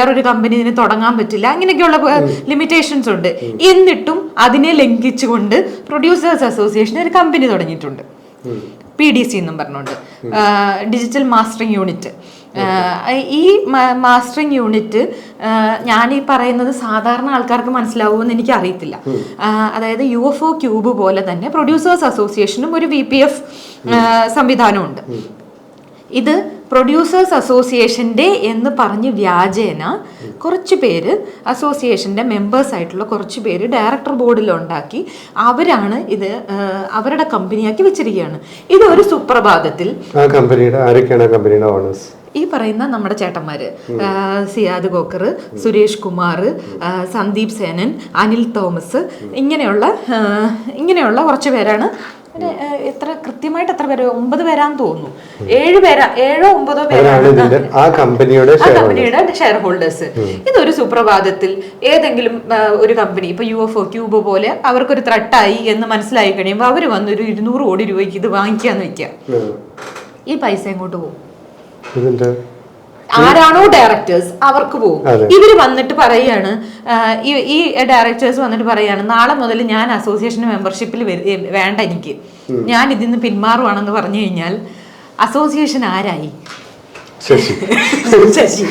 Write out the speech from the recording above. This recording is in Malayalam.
വേറൊരു കമ്പനി ഇതിന് തുടങ്ങാൻ പറ്റില്ല, അങ്ങനെയൊക്കെയുള്ള ലിമിറ്റേഷൻസ് ഉണ്ട്. എന്നിട്ടും അതിനെ ലംഘിച്ചുകൊണ്ട് പ്രൊഡ്യൂസേഴ്സ് അസോസിയേഷൻ ഒരു കമ്പനി തുടങ്ങിയിട്ടുണ്ട്, PDC എന്നും പറഞ്ഞുകൊണ്ട്, ഡിജിറ്റൽ മാസ്റ്ററിംഗ് യൂണിറ്റ്. ഈ മാസ്റ്ററിംഗ് യൂണിറ്റ് ഞാൻ ഈ പറയുന്നത് സാധാരണ ആൾക്കാർക്ക് മനസ്സിലാവുമെന്ന് എനിക്ക് അറിയത്തില്ല. അതായത് UFO ക്യൂബ് പോലെ തന്നെ പ്രൊഡ്യൂസേഴ്സ് അസോസിയേഷനും ഒരു VPF സംവിധാനമുണ്ട്. ഇത് പ്രൊഡ്യൂസേഴ്സ് അസോസിയേഷൻ്റെ എന്ന് പറഞ്ഞ് വ്യാജേന കുറച്ച് പേര്, അസോസിയേഷൻ്റെ മെമ്പേഴ്സ് ആയിട്ടുള്ള കുറച്ച് പേര് ഡയറക്ടർ ബോർഡിലുണ്ടാക്കി അവരാണ് ഇത് അവരുടെ കമ്പനിയാക്കി വെച്ചിരിക്കുകയാണ്. ഇതൊരു സുപ്രഭാതത്തിൽ ഈ പറയുന്ന നമ്മുടെ ചേട്ടന്മാര് സിയാദ് കോക്കർ, സുരേഷ് കുമാർ, സന്ദീപ് സേനൻ, അനിൽ തോമസ്, ഇങ്ങനെയുള്ള കുറച്ച് പേരാണ്. എത്ര കൃത്യമായിട്ട് എത്ര പേര്, 9 പേരാന്ന് തോന്നുന്നു, 7 9 പേരാണ് ആ കമ്പനിയുടെ ഷെയർ ഹോൾഡേഴ്സ്. ഇതൊരു സുപ്രഭാതത്തിൽ ഏതെങ്കിലും ഒരു കമ്പനി, ഇപ്പൊ UFO ക്യൂബ് പോലെ അവർക്കൊരു ത്രട്ടായി എന്ന് മനസ്സിലായി കഴിയുമ്പോൾ അവർ വന്നൊരു 200 കോടി രൂപയ്ക്ക് ഇത് വാങ്ങിക്കാന്ന് വെക്കുക. ഈ പൈസ എങ്ങോട്ട് പോകും? ആരാണോ ഡയറക്ടേഴ്സ് അവർക്ക് പോകും. ഇവര് വന്നിട്ട് പറയാണ്, ഈ ഡയറക്ടേഴ്സ് വന്നിട്ട് പറയാണ്, നാളെ മുതൽ ഞാൻ അസോസിയേഷൻ മെമ്പർഷിപ്പിൽ വേണ്ട, എനിക്ക് ഞാൻ ഇതിന്ന് പിന്മാറുവാണെന്ന് പറഞ്ഞു കഴിഞ്ഞാൽ അസോസിയേഷൻ ആരായി? ശശി.